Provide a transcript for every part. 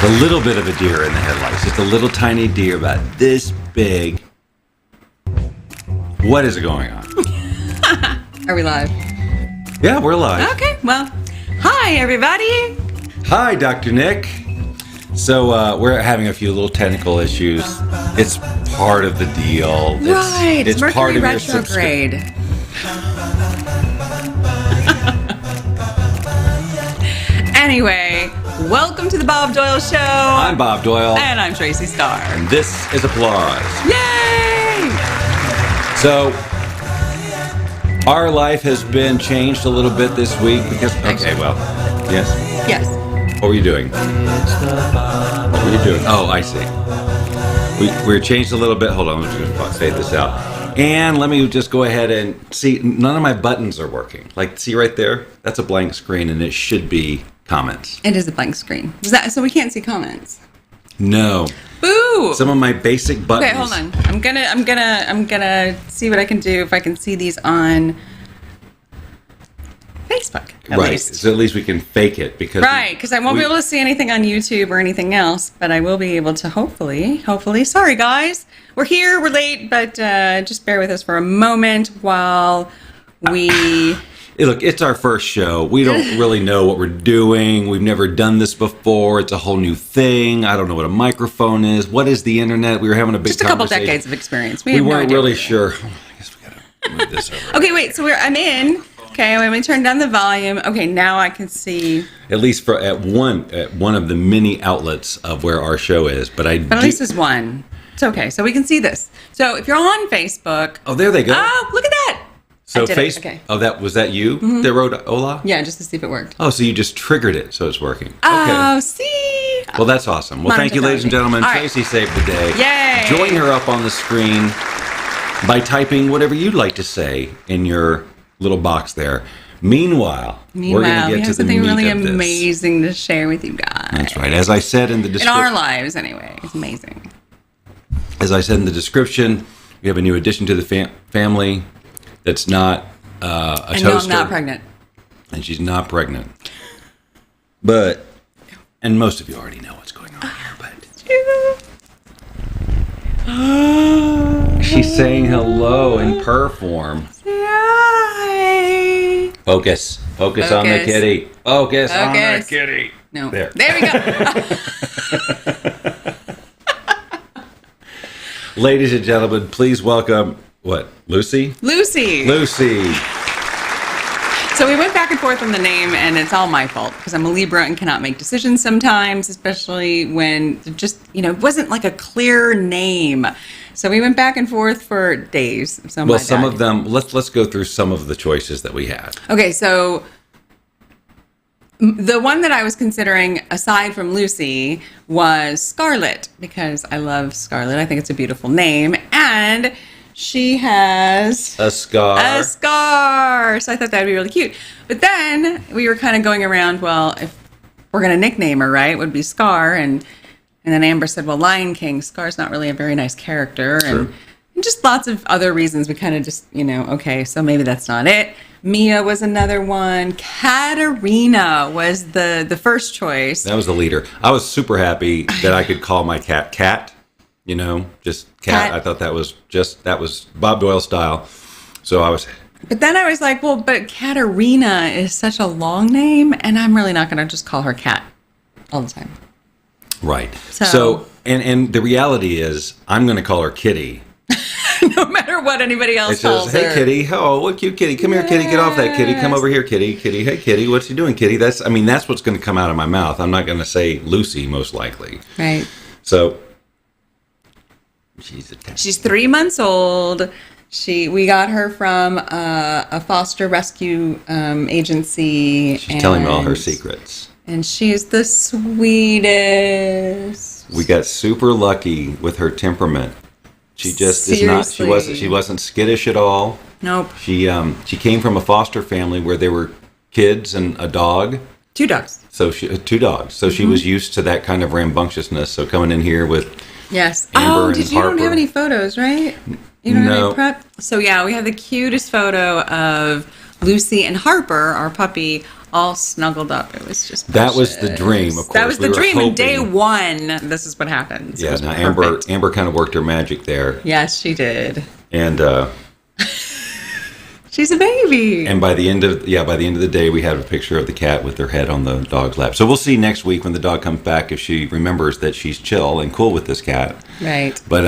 A little bit of a deer in the headlights. Just a little tiny deer about this big. What is going on? Are we live? Yeah, we're live. Okay, well, hi everybody. Hi, Dr. Nick. So we're having a few little technical issues. It's part of the deal. Right, it's Mercury part of retrograde. Anyway, welcome to the Bob Doyle Show. I'm Bob Doyle. And I'm Tracey Starr. And this is Applause. Yay! So, our life has been changed a little bit this week because... Okay, well, yes? Yes. What were you doing? What were you doing? Oh, I see. We're changed a little bit. Hold on, I'm just going to fade this out. And let me just go ahead and see, none of my buttons are working. Like, see right there? That's a blank screen, and it should be comments. It is a blank screen. So we can't see comments? No. Boo! Some of my basic buttons. Okay, hold on. I'm gonna see what I can do if I can see these on Facebook. Right. Least. So at least we can fake it because I won't be able to see anything on YouTube or anything else, but I will be able to hopefully. Sorry guys, we're here, we're late, but just bear with us for a moment while we. Look, it's our first show. We don't really know what we're doing. We've never done this before. It's a whole new thing. I don't know what a microphone is. What is the internet? We were having a big just a couple decades of experience. We weren't really sure. I guess we gotta move this over. Okay, wait. So I'm in. Okay, let me turn down the volume. Okay, now I can see. At least at one of the many outlets of where our show is, but at least there's one. It's okay, so we can see this. So if you're on Facebook. Oh, there they go. Oh, look at that. So okay. Oh, was that you that wrote Hola? Yeah, just to see if it worked. Oh, so you just triggered it, so it's working. Oh, okay. See. Well, that's awesome. Well, thank you, ladies and gentlemen. All Tracey saved the day. Yay! Join her up on the screen by typing whatever you'd like to say in your little box there. Meanwhile, we're going to get to the meat of this. Something really amazing to share with you guys. That's right. As I said in the description. In our lives, anyway. It's amazing. As I said in the description, we have a new addition to the family that's not a toaster. No, I'm not pregnant. And she's not pregnant. But, and most of you already know what's going on here, but. She's saying hello in purr form. Hi. Focus on the kitty. Focus on the kitty. No. There we go. Ladies and gentlemen, please welcome, Lucy? Lucy. So we went back and forth on the name, and it's all my fault because I'm a Libra and cannot make decisions sometimes, especially when it wasn't like a clear name. So we went back and forth for days. So some of them, let's go through some of the choices that we had. Okay, so the one that I was considering, aside from Lucy, was Scarlet, because I love Scarlet. I think it's a beautiful name, and she has a scar. So I thought that'd be really cute. But then we were kind of going around, well, if we're going to nickname her, right, it would be Scar, and then Amber said, well, Lion King, Scar's not really a very nice character, and just lots of other reasons. We kind of just, okay, so maybe that's not it. Mia was another one. Katarina was the first choice. That was the leader. I was super happy that I could call my cat Cat. Just Cat. I thought that was Bob Doyle style. So I was. But then I was like, well, but Katarina is such a long name, and I'm really not going to just call her Cat all the time. Right. So and the reality is, I'm going to call her Kitty. No matter what anybody else calls her. Hey, Kitty. Oh, what cute kitty. Come here, Kitty. Get off that, Kitty. Come over here, Kitty. Kitty. Hey, Kitty. What's you doing, Kitty? That's what's going to come out of my mouth. I'm not going to say Lucy, most likely. Right. So, she's 3 months old. We got her from a foster rescue agency. She's telling me all her secrets. And she's the sweetest. We got super lucky with her temperament. She just Seriously. is not. She wasn't skittish at all. Nope. She came from a foster family where there were kids and a dog. 2 dogs. So 2 dogs. So she was used to that kind of rambunctiousness. So coming in here with Amber and you Harper. don't have any photos, right? You don't have any prep? So yeah, we have the cutest photo of Lucy and Harper, our puppy, all snuggled up. It was just That was the precious. dream, of course. That was We the were dream. And day hoping- one, this is what happens. It Yeah, was now perfect. Amber kind of worked her magic there. Yes, she did. And She's a baby. and by the end of the day, we had a picture of the cat with her head on the dog's lap. So we'll see next week when the dog comes back if she remembers that she's chill and cool with this cat. Right. But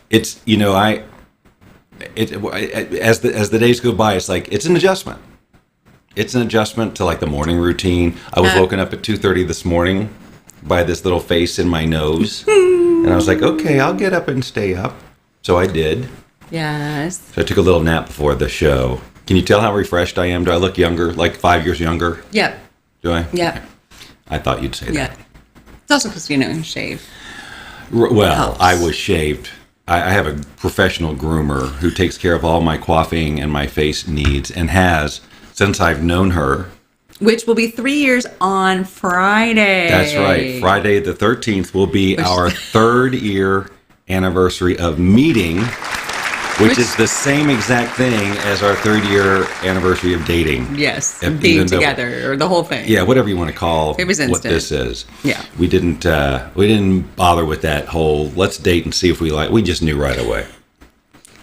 it's as the days go by, it's like it's an adjustment. It's an adjustment to like the morning routine. I was woken up at 2:30 this morning by this little face in my nose, and I was like, okay, I'll get up and stay up. So I did. Yes. So I took a little nap before the show. Can you tell how refreshed I am? Do I look younger, like 5 years younger? Yep. Do I? Yep. I thought you'd say that. Yeah. It's also because, you shave. Well, Helps. I was shaved. I have a professional groomer who takes care of all my coiffing and my face needs and has since I've known her. Which will be 3 years on Friday. That's right. Friday the 13th will be our 3rd year anniversary of meeting, which is the same exact thing as our 3rd year anniversary of dating. Yes. Even Being though- together, or the whole thing. Yeah, whatever you want to call It was what instant. this is. Yeah. We didn't bother with that whole let's date and see if we like. We just knew right away.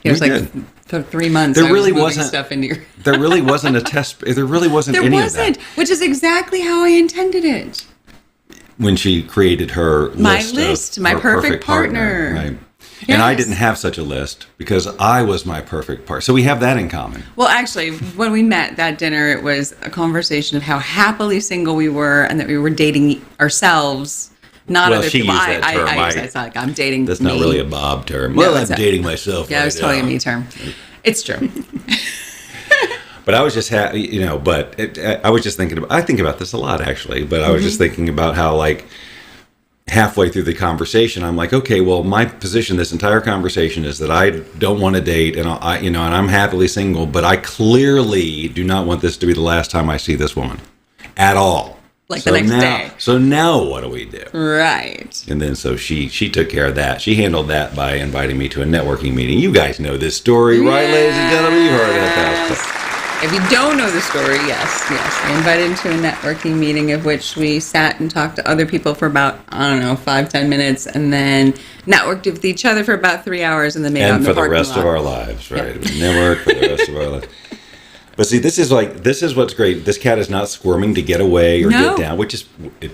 It was We like did. for 3 months. There I was really moving wasn't- stuff into your. There really wasn't a test. There really wasn't There any wasn't, of that which is exactly how I intended it. when she created her My list. list, of my her perfect partner. Right. And I Yes. didn't have such a list because I was my perfect partner. So we have that in common. Well, actually, when we met that dinner, it was a conversation of how happily single we were and that we were dating ourselves, not Well, other she people. used that term. I use that. It's like I'm dating That's me. not really a Bob term. No, Well, it's I'm not. dating myself. Yeah, it was right totally a now. me term. It's true. But I was just happy, I was just thinking about, I think about this a lot actually, but I was just thinking about how like halfway through the conversation, I'm like, okay, well, my position this entire conversation is that I don't want to date and and I'm happily single, but I clearly do not want this to be the last time I see this woman at all. Like the next day. So now what do we do? Right. And then so she took care of that. She handled that by inviting me to a networking meeting. You guys know this story, right, ladies and gentlemen? You heard it past. If you don't know the story, yes. We invited him to a networking meeting of which we sat and talked to other people for about, 5-10 minutes and then networked with each other for about 3 hours and then made out in And the for the parking rest lot. of our lives, right? We network for the rest of our lives. But see, this is what's great. This cat is not squirming to get away or No. get down, which is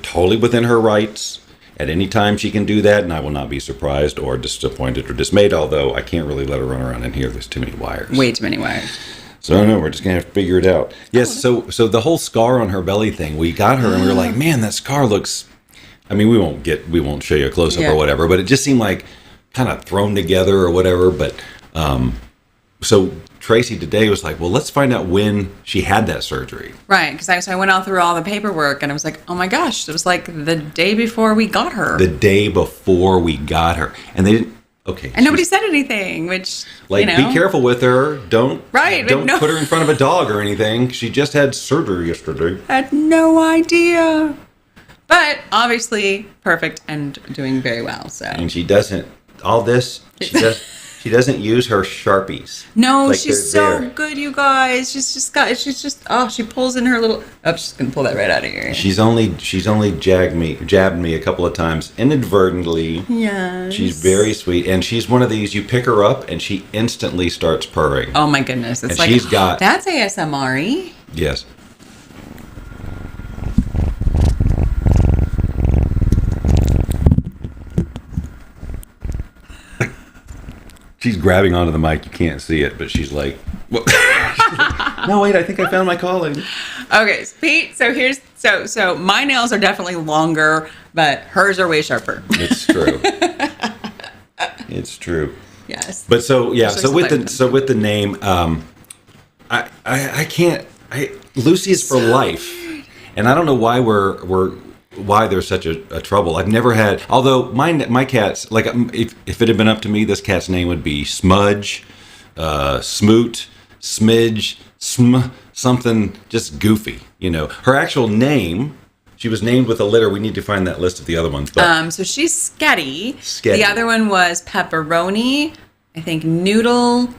totally within her rights. At any time she can do that, and I will not be surprised or disappointed or dismayed, although I can't really let her run around in here. There's too many wires. Way too many wires. So no, we're just gonna have to figure it out. Yes, so the whole scar on her belly thing, we got her and we were like, man, that scar looks. I mean, we won't show you a close up Yeah. or whatever, but it just seemed like kind of thrown together or whatever. But so Tracey today was like, well, let's find out when she had that surgery. Right, because I went all through all the paperwork and I was like, oh my gosh, it was like the day before we got her. The day before we got her, and they didn't. Okay, and nobody said anything, which, like, be careful with her. Don't Right, no. put her in front of a dog or anything. She just had surgery yesterday. Had no idea. But obviously perfect and doing very well. So And she doesn't. All this. She doesn't use her Sharpies. no, Like, she's they're so there. good, you guys. She pulls in her little. Oh, she's gonna pull that right out of here. She's only jabbed me a couple of times inadvertently. Yes. She's very sweet, and she's one of these. You pick her up, and she instantly starts purring. Oh my goodness! It's And like she's got- that's ASMR-y. Yes. She's grabbing onto the mic. You can't see it, but she's like, "What?" No, wait. I think I found my calling. Okay, Pete. So here's so my nails are definitely longer, but hers are way sharper. It's true. It's true. Yes. But so yeah, Especially with the name, I can't. Lucy's for life, and I don't know why why there's such a trouble. I've never had. Although my cat's like if it had been up to me, this cat's name would be Smudge, Smoot, Smidge, something just goofy. Her actual name. She was named with a letter. We need to find that list of the other ones. But So she's Sketty. Sketty. The other one was Pepperoni. I think Noodle.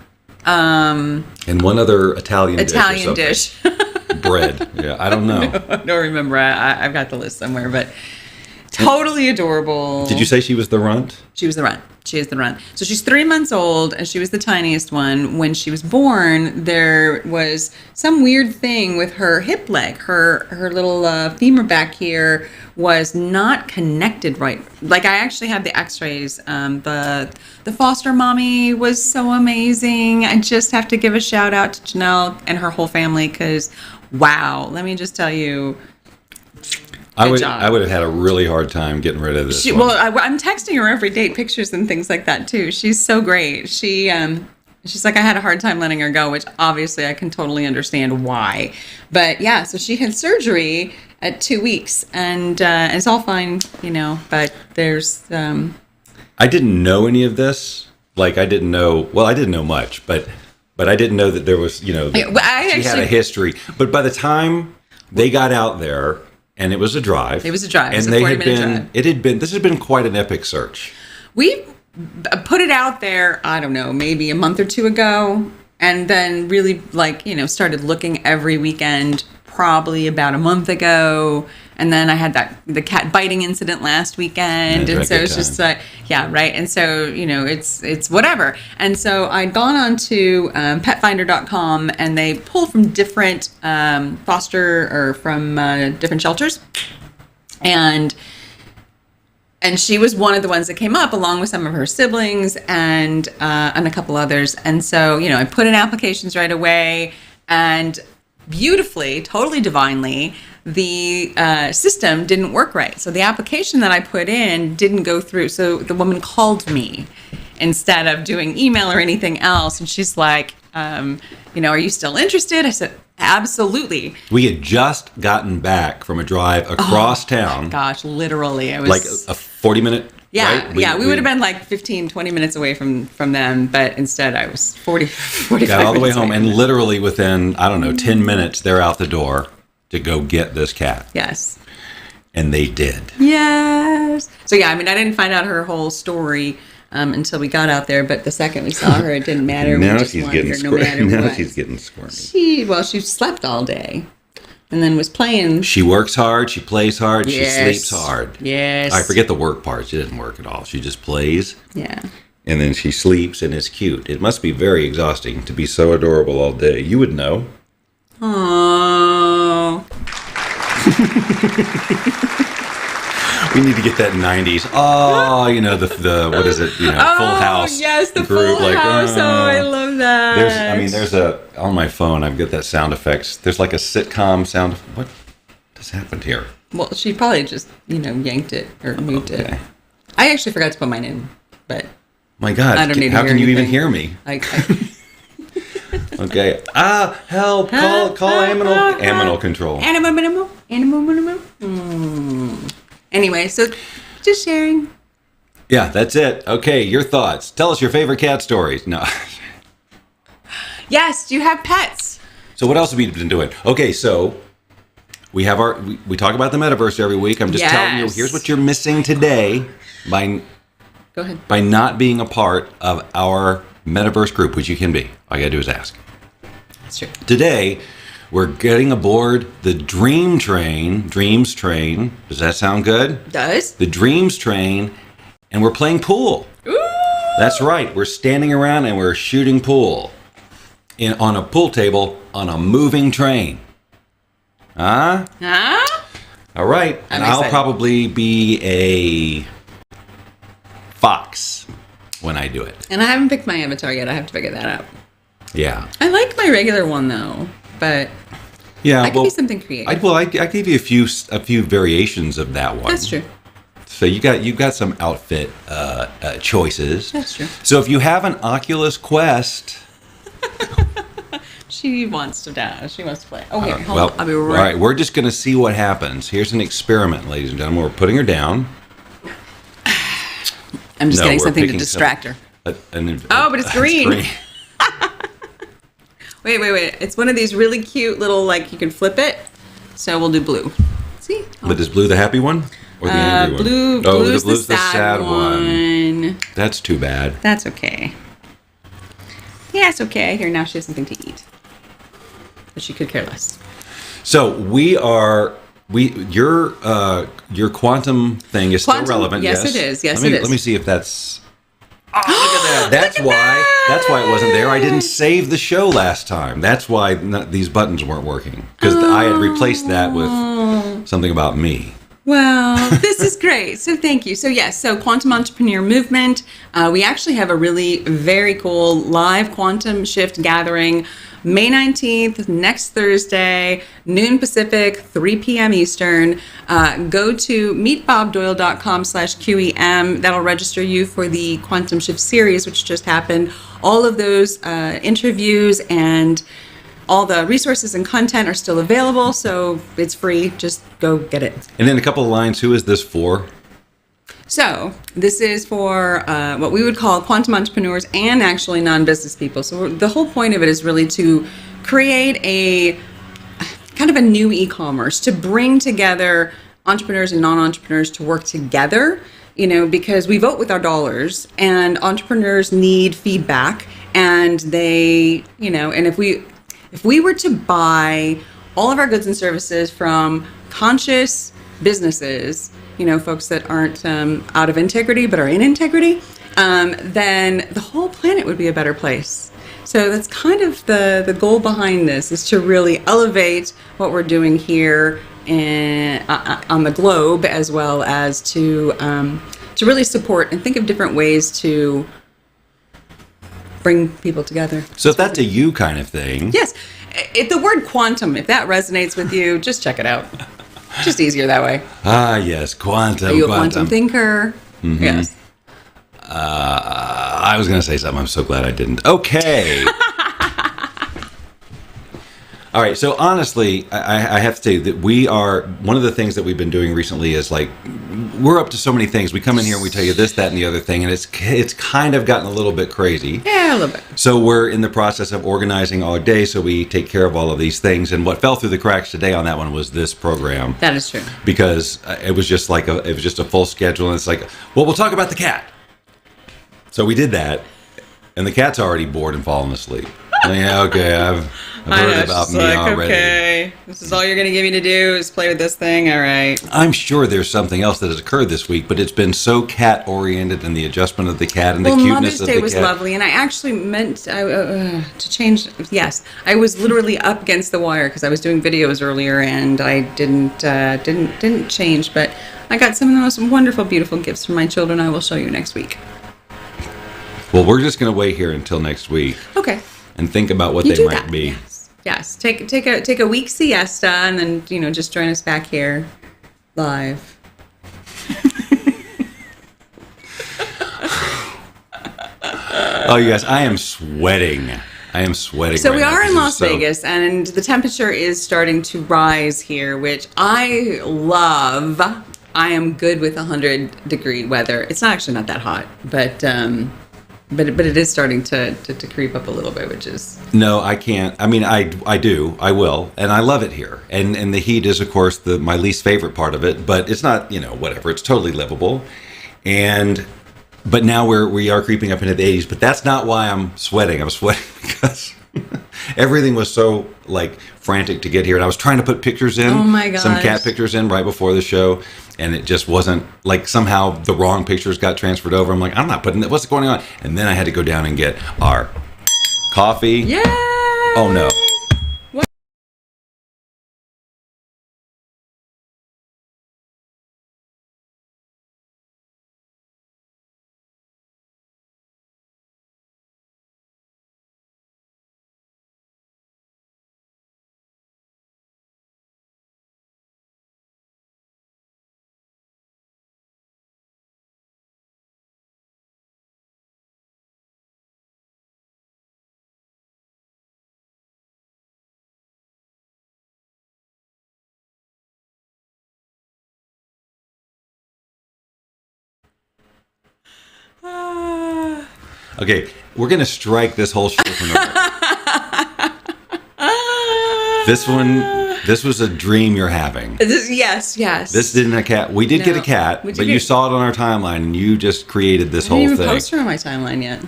and one other Italian Italian dish. dish. bread. Yeah, I don't know. I don't remember. I've got the list somewhere, but totally adorable. Did you say she was the runt? She was the runt. She is the runt. So she's 3 months old, and she was the tiniest one. When she was born, there was some weird thing with her hip leg. Her little femur back here was not connected right. Like, I actually had the x-rays. The foster mommy was so amazing. I just have to give a shout out to Janelle and her whole family, because, wow, let me just tell you, I would have had a really hard time getting rid of this one. Well, I'm texting her every day, pictures and things like that too. She's so great. She's like, I had a hard time letting her go, which obviously I can totally understand why. But yeah, so she had surgery at 2 weeks, and it's all fine, But there's I didn't know any of this. Like, I didn't know. Well, I didn't know much, but I didn't know that there was, she had a history. But by the time they got out there. And it was a drive. It was a drive. And it was a 40-minute drive. This has been quite an epic search. We put it out there, I don't know, maybe a month or two ago. And then really, started looking every weekend, probably about a month ago. And then I had the cat biting incident last weekend. And so it's just yeah, right. And so, it's whatever. And so I'd gone on to petfinder.com, and they pulled from different different shelters. And she was one of the ones that came up, along with some of her siblings and a couple others. And so, I put in applications right away, and beautifully, totally divinely, the system didn't work right. So the application that I put in didn't go through. So the woman called me instead of doing email or anything else. And she's like, are you still interested? I said, absolutely. We had just gotten back from a drive across town. Gosh, literally. It was like a 40-minute. Yeah, right? We would have been like 15, 20 minutes away from them, but instead I was 45 got all the way home, away. and literally within, 10 minutes, they're out the door to go get this cat. Yes. And they did. Yes. So yeah, I didn't find out her whole story until we got out there, but the second we saw her, it didn't matter. Now we just she's wanted getting her squirmy. no matter Now what. she's getting squirmy. She slept all day, and then was playing. She works hard. She plays hard. Yes. She sleeps hard. Yes. I forget the work part. She didn't work at all. She just plays. Yeah. And then she sleeps and is cute. It must be very exhausting to be so adorable all day. You would know. Oh. We need to get that 90s. Oh, the what is it? Full House. Yes, the group, Full House. Oh, I love that. There's on my phone, I've got that sound effects. There's like a sitcom sound. What just happened here? Well, she probably just, yanked it or moved it. I actually forgot to put mine in, but. My God. I don't need to how hear can you even anything. hear me? I Okay. Help. Call animal control. Animal. Anyway, so just sharing. Yeah, that's it. Okay, your thoughts. Tell us your favorite cat stories. No. Yes, do you have pets? So what else have we been doing? Okay, so we have we talk about the metaverse every week. I'm just telling you, here's what you're missing today by Go ahead. by not being a part of our metaverse group, which you can be. All you gotta do is ask. That's true. Today, we're getting aboard the Dreams Train. Does that sound good? Does? The Dreams Train, and we're playing pool. Ooh. That's right. We're standing around and we're shooting pool on a pool table on a moving train. Huh? All right. And I'll probably be a fox when I do it. And I haven't picked my avatar yet. I have to figure that out. Yeah. I like my regular one though, but yeah, I could be something creative. I gave you a few variations of that one. That's true. So you got some outfit choices. That's true. So if you have an Oculus Quest, She wants to dance. She wants to play. Okay, hold well, on. I'll be right. all right. We're just going to see what happens. Here's an experiment, ladies and gentlemen. We're putting her down. I'm just getting we're something to picking distract her. but it's green. Wait. It's one of these really cute little, like, you can flip it. So we'll do blue. See? But is blue the happy one or the angry one? Blue's blue's the sad one. That's too bad. That's okay. Yeah, it's okay. Here, now she has something to eat. But she could care less. So your quantum thing is still relevant. Yes, it is. Yes, it is. Let me see if that's. Oh, look at that! That's why it wasn't there. I didn't save the show last time. That's why these buttons weren't working, because I had replaced that with something about me. Well, this is great. So thank you. So yes, so Quantum Entrepreneur Movement. We actually have a really very cool live quantum shift gathering May 19th, next Thursday, noon Pacific, 3 p.m. Eastern. Go to meetbobdoyle.com/QEM. That'll register you for the Quantum Shift series, which just happened. All of those interviews and all the resources and content are still available, so it's free. Just go get it. And then a couple of lines, who is this for? So this is for what we would call quantum entrepreneurs and actually non-business people. So the whole point of it is really to create a kind of a new e-commerce, to bring together entrepreneurs and non-entrepreneurs to work together, because we vote with our dollars and entrepreneurs need feedback, and they, and if we were to buy all of our goods and services from conscious businesses, folks that aren't out of integrity but are in integrity, then the whole planet would be a better place. So that's kind of the goal behind this, is to really elevate what we're doing here on the globe, as well as to really support and think of different ways to bring people together. So if that's a you kind of thing. Yes. The word quantum, if that resonates with you, just check it out. Just easier that way. Ah, yes, quantum. Are you a quantum thinker? Mm-hmm. Yes. I was going to say something. I'm so glad I didn't. Okay. All right. So honestly, I have to say that one of the things that we've been doing recently is we're up to so many things. We come in here and we tell you this, that, and the other thing, and it's kind of gotten a little bit crazy. Yeah, a little bit. So we're in the process of organizing all day so we take care of all of these things. And what fell through the cracks today on that one was this program. That is true. Because it was just a full schedule, and it's like, well, we'll talk about the cat. So we did that, and the cat's already bored and fallen asleep. Yeah, okay, I've heard about me already. Okay, this is all you're going to give me to do is play with this thing. All right. I'm sure there's something else that has occurred this week, but it's been so cat-oriented, and the adjustment of the cat and the cuteness Mother's of the cat. Day was lovely, and I actually meant to change. Yes, I was literally up against the wire because I was doing videos earlier, and I didn't change. But I got some of the most wonderful, beautiful gifts from my children. I will show you next week. Well, we're just going to wait here until next week. Okay. And think about what they might be. Yes. Take a week siesta, and then just join us back here live. Oh, you guys, I am sweating. So we are in Las Vegas, and the temperature is starting to rise here, which I love. I am good with 100-degree weather. It's actually not that hot, but it is starting to creep up a little bit, which is... No, I can't. I mean, I do. I will. And I love it here. And the heat is, of course, my least favorite part of it. But it's not, whatever. It's totally livable. But now we are creeping up into the 80s. But that's not why I'm sweating. I'm sweating because everything was so, frantic to get here. And I was trying to put pictures in. Oh, my gosh. Some cat pictures in right before the show. And it just wasn't, somehow the wrong pictures got transferred over. I'm like, I'm not putting that. What's going on? And then I had to go down and get our coffee. Yay! Oh, no. What? Okay, we're going to strike this whole show from the record. This was a dream you're having. Yes. This didn't a cat. We did get a cat, but you saw it on our timeline, and you just created this whole thing. I didn't even post her on my timeline yet.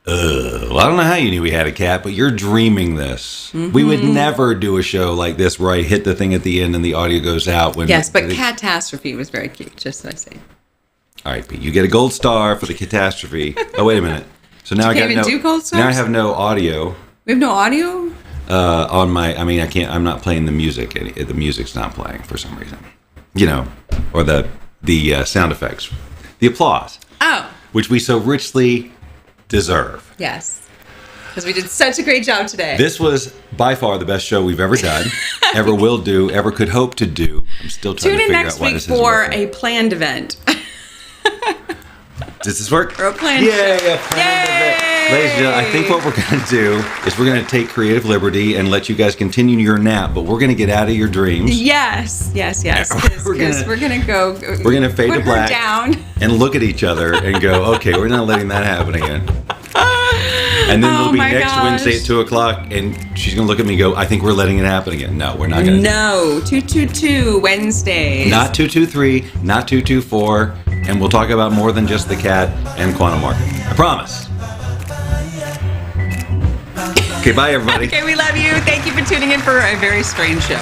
Well, I don't know how you knew we had a cat, but you're dreaming this. Mm-hmm. We would never do a show like this where I hit the thing at the end and the audio goes out. Yes, but Catastrophe was very cute, just so I say. All right, Pete, you get a gold star for the catastrophe. Oh, wait a minute. So now I got do gold stars? Now I have no audio. We have no audio? On my, I mean, I can't, I'm not playing the music. The music's not playing for some reason. You know, or the sound effects. The applause. Oh. Which we so richly deserve. Yes. Because we did such a great job today. This was by far the best show we've ever done, ever will do, ever could hope to do. I'm still trying to figure out why this is Tune in next week for working. a planned event. Does this work? For a planned Yay, show. a planned event. Ladies and gentlemen, I think what we're going to do is we're going to take creative liberty and let you guys continue your nap, but we're going to get out of your dreams. Yes. Because we're going to go. We're going to fade to put her black down. and look at each other and go, okay, we're not letting that happen again. And then it'll be next Wednesday at 2 o'clock, and she's going to look at me and go, I think we're letting it happen again. No, we're not going to. No, 222 Wednesdays. Not 223, not 224, and we'll talk about more than just the cat and quantum marketing. I promise. Okay, bye, everybody. Okay, we love you. Thank you for tuning in for a very strange show.